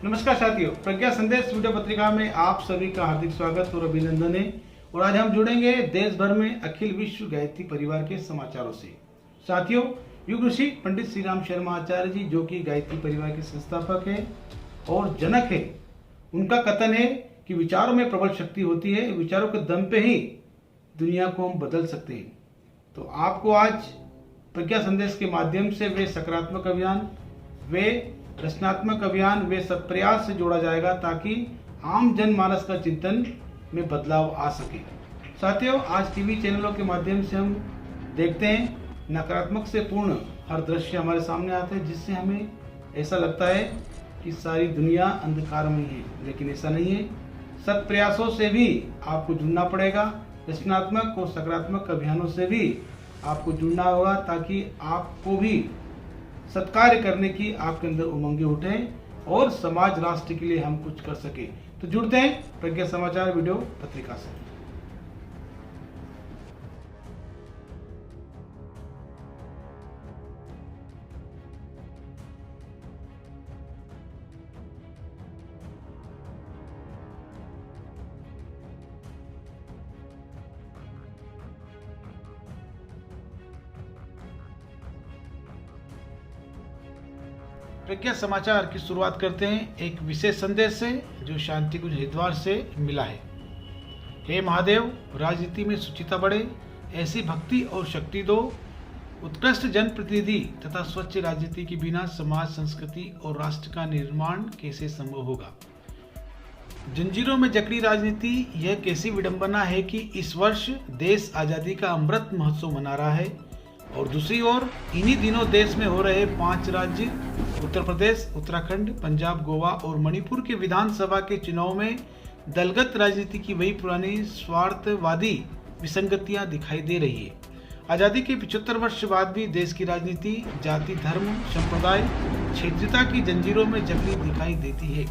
नमस्कार साथियों, प्रज्ञा संदेश वीडियो पत्रिका में आप सभी का हार्दिक स्वागत और अभिनंदन है। और आज हम जुड़ेंगे देश भर में अखिल विश्व गायत्री परिवार के समाचारों से। साथियों, युग ऋषि पंडित श्री राम शर्मा आचार्य जी, जो कि गायत्री परिवार के संस्थापक है और जनक है, उनका कथन है कि विचारों में प्रबल शक्ति होती है, विचारों के दम पे ही दुनिया को हम बदल सकते हैं। तो आपको आज प्रज्ञा संदेश के माध्यम से वे सकारात्मक अभियान, वे रचनात्मक अभियान, वे सब प्रयास से जोड़ा जाएगा ताकि आम जनमानस का चिंतन में बदलाव आ सके। साथियों, आज टीवी चैनलों के माध्यम से हम देखते हैं नकारात्मक से पूर्ण हर दृश्य हमारे सामने आता है, जिससे हमें ऐसा लगता है कि सारी दुनिया अंधकार में है, लेकिन ऐसा नहीं है। सत प्रयासों से भी आपको जुड़ना पड़ेगा, रचनात्मक और सकारात्मक अभियानों से भी आपको जुड़ना होगा ताकि आपको भी सत्कार्य करने की आपके अंदर उमंगें उठें और समाज राष्ट्र के लिए हम कुछ कर सके। तो जुड़ते हैं प्रज्ञा समाचार वीडियो पत्रिका से। प्रज्ञा समाचार की शुरुआत करते हैं एक विशेष संदेश से जो शांति कुंज हरिद्वार से मिला है। हे महादेव, राजनीति में शुचिता बढ़े, ऐसी भक्ति और शक्ति दो। उत्कृष्ट जनप्रतिनिधि तथा स्वच्छ राजनीति के बिना समाज, संस्कृति और राष्ट्र का निर्माण कैसे संभव होगा। जंजीरों में जकड़ी राजनीति, यह कैसी विडंबना है कि इस वर्ष देश आजादी का अमृत महोत्सव मना रहा है और दूसरी ओर इन्हीं दिनों देश में हो रहे 5 राज्य उत्तर प्रदेश, उत्तराखंड, पंजाब, गोवा और मणिपुर के विधानसभा के चुनाव में दलगत राजनीति की वही पुरानी स्वार्थवादी विसंगतियां दिखाई दे रही है। आजादी के 75 वर्ष बाद भी देश की राजनीति जाति, धर्म, संप्रदाय, क्षेत्रीयता की जंजीरों में जकड़ी दिखाई देती है।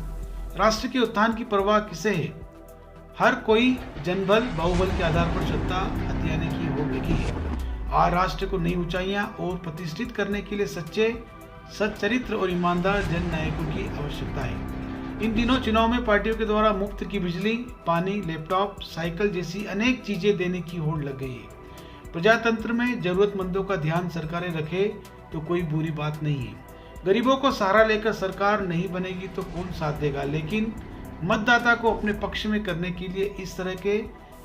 राष्ट्र के उत्थान की परवाह किसे है? हर कोई जनबल, बाहुबल के आधार पर सत्ता हथियाने की होड़ लगी है। आज राष्ट्र को नई ऊंचाइयां और प्रतिष्ठित करने के लिए सच्चे, सच्चरित्र और ईमानदार जननायकों की आवश्यकता है। इन दिनों चुनाव में पार्टियों के द्वारा मुफ्त की बिजली, पानी, लैपटॉप, साइकिल जैसी अनेक चीजें देने की होड़ लग गई है। प्रजातंत्र में जरूरतमंदों का ध्यान सरकारें रखे तो कोई बुरी बात नहीं है। गरीबों को सहारा लेकर सरकार नहीं बनेगी तो कौन साथ देगा, लेकिन मतदाता को अपने पक्ष में करने के लिए इस तरह के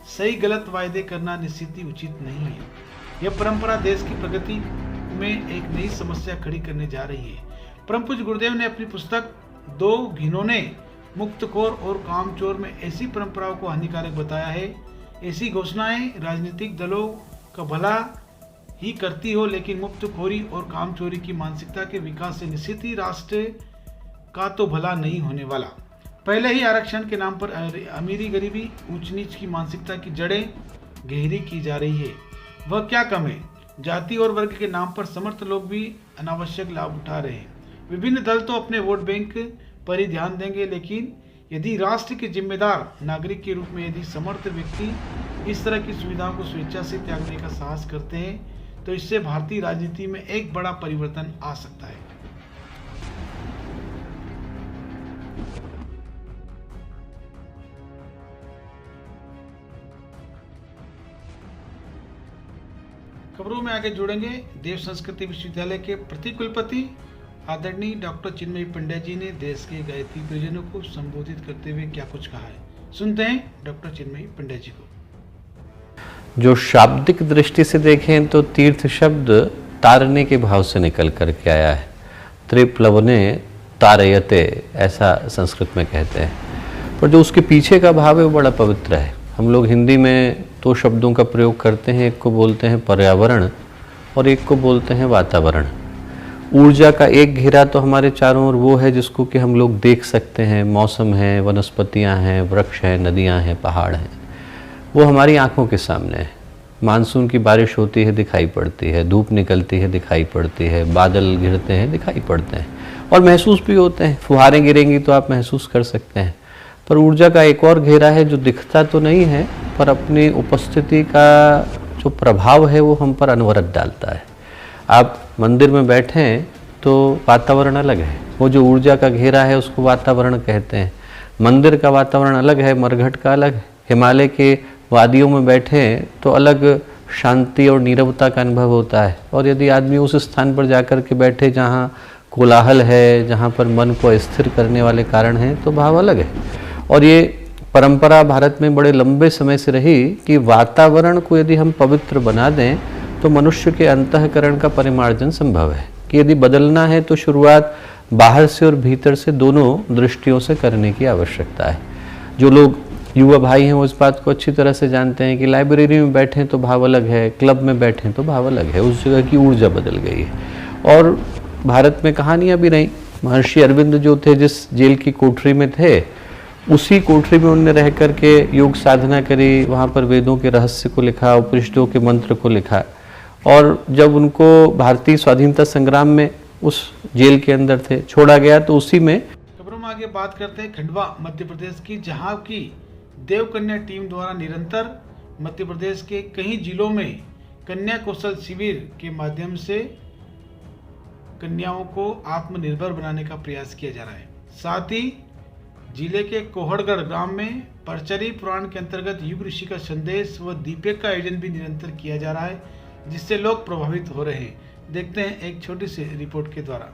सही गलत वायदे करना निश्चित ही उचित नहीं है। यह परंपरा देश की प्रगति में एक नई समस्या खड़ी करने जा रही है। परम पूज्य गुरुदेव ने अपनी पुस्तक 2 घिनौने, मुक्तखोर और कामचोर में ऐसी परंपराओं को हानिकारक बताया है। ऐसी घोषणाएं राजनीतिक दलों का भला ही करती हो, लेकिन मुक्तखोरी और कामचोरी की मानसिकता के विकास से निश्चित ही राष्ट्र का तो भला नहीं होने वाला। पहले ही आरक्षण के नाम पर अमीरी, गरीबी, ऊंच नीच की मानसिकता की जड़ें गहरी की जा रही है। वह क्या कम है, जाति और वर्ग के नाम पर समर्थ लोग भी अनावश्यक लाभ उठा रहे हैं। विभिन्न दल तो अपने वोट बैंक पर ही ध्यान देंगे, लेकिन यदि राष्ट्र के जिम्मेदार नागरिक के रूप में यदि समर्थ व्यक्ति इस तरह की सुविधाओं को स्वेच्छा से त्यागने का साहस करते हैं तो इससे भारतीय राजनीति में एक बड़ा परिवर्तन आ सकता है। खबरों में आगे जुड़ेंगे। देव संस्कृति विश्वविद्यालय के प्रतिकुलपति आदरणीय डॉक्टर चिन्मयी पंड्या जी ने देश के गायत्री परिजनों को संबोधित करते हुए क्या कुछ कहा है, सुनते हैं डॉक्टर चिन्मयी पंड्या जी को। जो शाब्दिक दृष्टि से देखें तो तीर्थ शब्द तारने के भाव से निकल करके आया है। त्रिप्लवने तारयते, ऐसा संस्कृत में कहते हैं, पर जो उसके पीछे का भाव है वो बड़ा पवित्र है। हम लोग हिंदी में 2 शब्दों का प्रयोग करते हैं, एक को बोलते हैं पर्यावरण और एक को बोलते हैं वातावरण। ऊर्जा का एक घेरा तो हमारे चारों ओर वो है जिसको कि हम लोग देख सकते हैं, मौसम है, वनस्पतियां हैं, वृक्ष हैं, नदियां हैं, पहाड़ हैं, वो हमारी आंखों के सामने है। मानसून की बारिश होती है दिखाई पड़ती है, धूप निकलती है दिखाई पड़ती है, बादल घिरते हैं दिखाई पड़ते हैं और महसूस भी होते हैं। फुहारें गिरेंगी तो आप महसूस कर सकते हैं। पर ऊर्जा का एक और घेरा है जो दिखता तो नहीं है, पर अपनी उपस्थिति का जो प्रभाव है वो हम पर अनवरत डालता है। आप मंदिर में बैठे हैं तो वातावरण अलग है, वो जो ऊर्जा का घेरा है उसको वातावरण कहते हैं। मंदिर का वातावरण अलग है, मरघट का अलग है। हिमालय के वादियों में बैठे तो अलग शांति और नीरवता का अनुभव होता है, और यदि आदमी उस स्थान पर जाकर के बैठे जहाँ कोलाहल है, जहाँ पर मन को स्थिर करने वाले कारण हैं, तो भाव अलग है। और ये परंपरा भारत में बड़े लंबे समय से रही कि वातावरण को यदि हम पवित्र बना दें तो मनुष्य के अंतःकरण का परिमार्जन संभव है। कि यदि बदलना है तो शुरुआत बाहर से और भीतर से दोनों दृष्टियों से करने की आवश्यकता है। जो लोग युवा भाई हैं वो इस बात को अच्छी तरह से जानते हैं कि लाइब्रेरी में बैठें तो भाव अलग है, क्लब में बैठें तो भाव अलग है, उस जगह की ऊर्जा बदल गई है। और भारत में कहानियाँ भी रहीं। महर्षि अरविंद जो थे, जिस जेल की कोठरी में थे, उसी कोठरी में उन्होंने रह करके योग साधना करी, वहाँ पर वेदों के रहस्य को लिखा, उपनिषदों के मंत्र को लिखा। और जब उनको भारतीय स्वाधीनता संग्राम में उस जेल के अंदर थे छोड़ा गया तो उसी में। खबरों में आगे बात करते हैं खंडवा मध्य प्रदेश की, जहां की देवकन्या टीम द्वारा निरंतर मध्य प्रदेश के कई जिलों में कन्या कौशल शिविर के माध्यम से कन्याओं को आत्मनिर्भर बनाने का प्रयास किया जा रहा है। साथ ही जिले के कोहड़गढ़ ग्राम में परचरी पुराण के अंतर्गत युग ऋषि का संदेश व दीपक का आयोजन भी निरंतर किया जा रहा है, जिससे लोग प्रभावित हो रहे हैं। देखते हैं एक छोटी सी रिपोर्ट के द्वारा।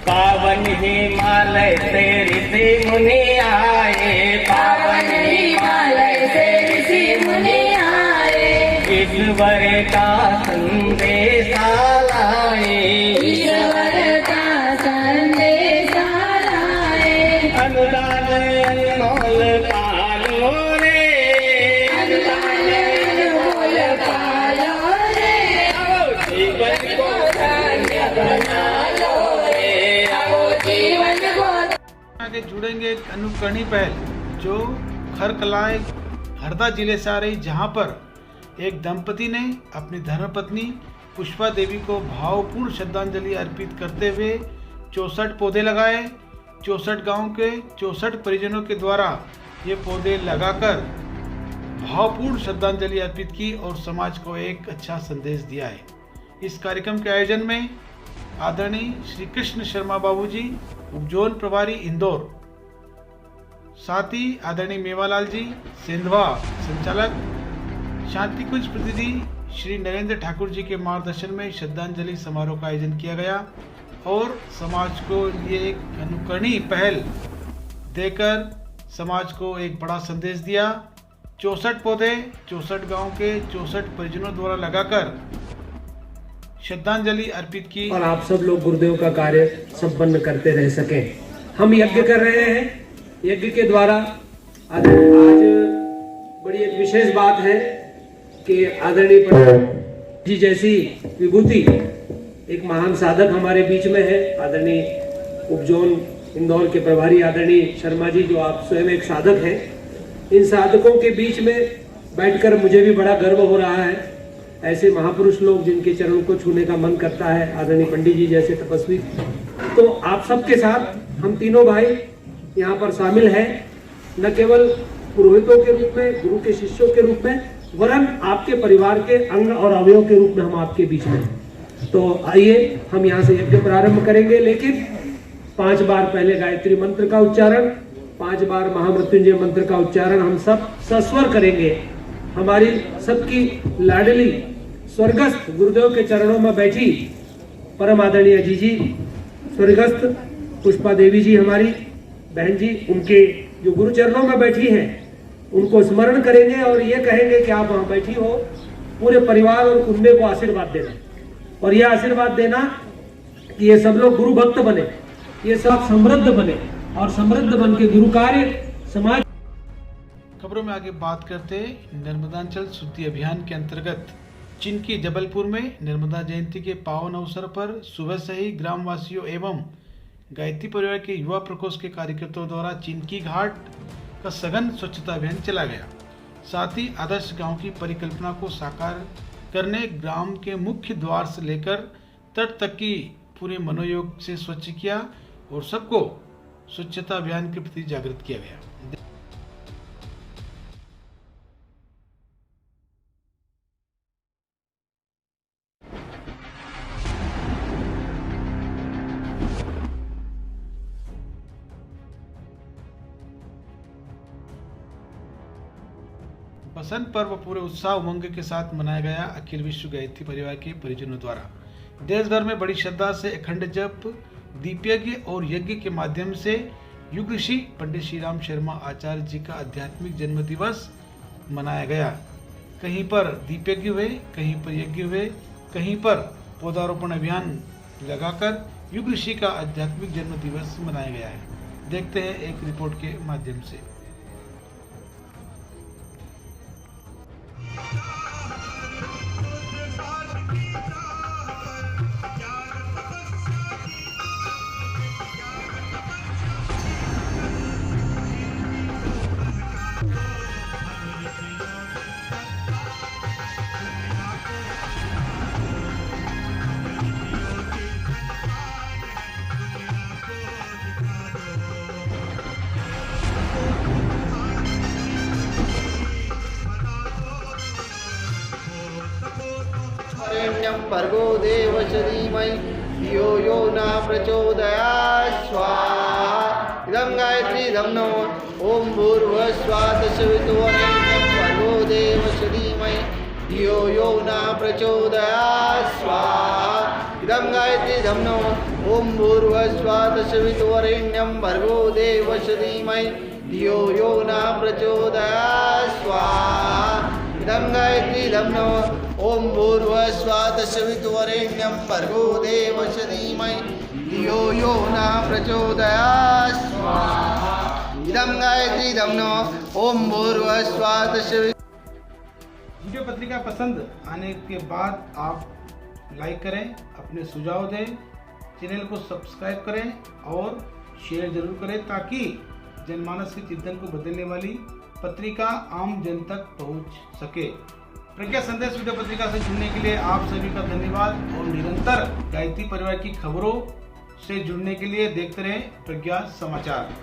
पावन हिमालय से ऋषि मुनि आए, पावन हिमालय से ऋषि मुनि आए, ईश्वर का संदेश लाए, ईश्वर का संदेश लाए। अनुदान अनमोल पालो रे, अनुदान अनमोल पालो रे, आओ जीवन को धन्य बना लो। आगे जुड़ेंगे एक अनुकरणीय पहल जो खरकलाय हरदा जिले से आ रही, जहां पर एक दंपति ने अपनी धर्मपत्नी पुष्पा देवी को भावपूर्ण श्रद्धांजलि अर्पित करते हुए 64 पौधे लगाए। 64 गांव के 64 परिजनों के द्वारा ये पौधे लगाकर भावपूर्ण श्रद्धांजलि अर्पित की और समाज को एक अच्छा संदेश दिया है। इस कार्यक्रम के आयोजन में आदरणीय श्री कृष्ण शर्मा बाबूजी, उपजोन प्रभारी इंदौर, साथ ही आदरणीय मेवालाल जी सेंधवा संचालक, शांति कुंज प्रतिनिधि श्री नरेंद्र ठाकुर जी के मार्गदर्शन में श्रद्धांजलि समारोह का आयोजन किया गया और समाज को ये एक अनुकरणीय पहल देकर समाज को एक बड़ा संदेश दिया। 64 पौधे 64 गांव के 64 परिजनों द्वारा लगाकर श्रद्धांजलि अर्पित की और आप सब लोग गुरुदेव का कार्य संपन्न करते रह सके। हम यज्ञ कर रहे हैं, यज्ञ के द्वारा आज बड़ी एक विशेष बात है कि आदरणीय पंडित जी जैसी विभूति, एक महान साधक हमारे बीच में है। आदरणीय उपजोन इंदौर के प्रभारी आदरणीय शर्मा जी, जो आप स्वयं एक साधक हैं, इन साधकों के बीच में बैठकर मुझे भी बड़ा गर्व हो रहा है। ऐसे महापुरुष लोग जिनके चरणों को छूने का मन करता है, आदरणीय पंडित जी जैसे तपस्वी। तो आप सबके साथ हम तीनों भाई यहाँ पर शामिल हैं, न केवल पुरोहितों के रूप में, गुरु के शिष्यों के रूप में, वरन आपके परिवार के अंग और अवयव के रूप में हम आपके बीच में। तो आइए हम यहाँ से यज्ञ प्रारंभ करेंगे, लेकिन 5 बार पहले गायत्री मंत्र का उच्चारण, 5 बार महामृत्युंजय मंत्र का उच्चारण हम सब सस्वर करेंगे। हमारी सबकी लाडली स्वर्गस्थ गुरुदेव के चरणों में बैठी परम आदरणीय जी स्वर्गस्थ पुष्पा देवी जी, हमारी बहन जी, उनके जो गुरु चरणों में बैठी हैं, उनको स्मरण करेंगे और ये कहेंगे कि आप वहां बैठी हो, पूरे परिवार और कुंबे को आशीर्वाद देना, और यह आशीर्वाद देना कि ये सब लोग गुरु भक्त बने, ये सब समृद्ध बने और समृद्ध बन के गुरु कार्य समाज। खबरों में आगे बात करते नर्मदांचल शुद्धि अभियान के अंतर्गत चिनकी जबलपुर में नर्मदा जयंती के पावन अवसर पर सुबह से ही ग्रामवासियों एवं गायत्री परिवार के युवा प्रकोष्ठ के कार्यकर्ताओं द्वारा चिनकी घाट का सघन स्वच्छता अभियान चला गया। साथ ही आदर्श गांव की परिकल्पना को साकार करने ग्राम के मुख्य द्वार से लेकर तट तक की पूरे मनोयोग से स्वच्छ किया और सबको स्वच्छता अभियान के प्रति जागृत किया गया। बसंत पर्व पूरे उत्साह उमंग के साथ मनाया गया अखिल विश्व गायत्री परिवार के परिजनों द्वारा। देश भर में बड़ी श्रद्धा से अखंड जप, दीपयज्ञ और यज्ञ के माध्यम से युग ऋषि पंडित श्री राम शर्मा आचार्य जी का आध्यात्मिक जन्म दिवस मनाया गया। कहीं पर दीपयज्ञ हुए, कहीं पर यज्ञ हुए, कहीं पर पौधारोपण अभियान लगाकर युग ऋषि का आध्यात्मिक जन्म दिवस मनाया गया है। देखते हैं एक रिपोर्ट के माध्यम से। भर्गो देवस्य धीमहि धियो यो न प्रचोदयात् स्वाहा। इदं गायत्री इदं नमो ॐ भूर्भुवस्सुवः तत्सवितुर्वरेण्यं भर्गो देवस्य धीमहि धियो यो न प्रचोदयात् स्वाहा। इदं गायत्री इदं नमो ॐ भूर्भुवस्सुवः तत्सवितुर्वरेण्यं भर्गो देवस्य धीमहि धियो यो न प्रचोदयात् स्वाहा। इदं गायत्री इदं नमो ॐ भूर्भुवस्सुवः तत्सवितुर्वरेण्यं भर्गो देवस्य धीमहि धियो यो न प्रचोदयात् स्वाहा। इदं गायत्री इदं नमो ॐ भूर्भुवस्सुवः तत्सवितुर्वरेण्यं। वीडियो पत्रिका पसंद आने के बाद आप लाइक करें, अपने सुझाव दें, चैनल को सब्सक्राइब करें और शेयर जरूर करें ताकि जनमानस के चिंतन को बदलने वाली पत्रिका आम जन तक पहुंच सके। प्रज्ञा संदेश वीडियो पत्रिका से जुड़ने के लिए आप सभी का धन्यवाद और निरंतर गायत्री परिवार की खबरों से जुड़ने के लिए देखते रहें प्रज्ञा समाचार।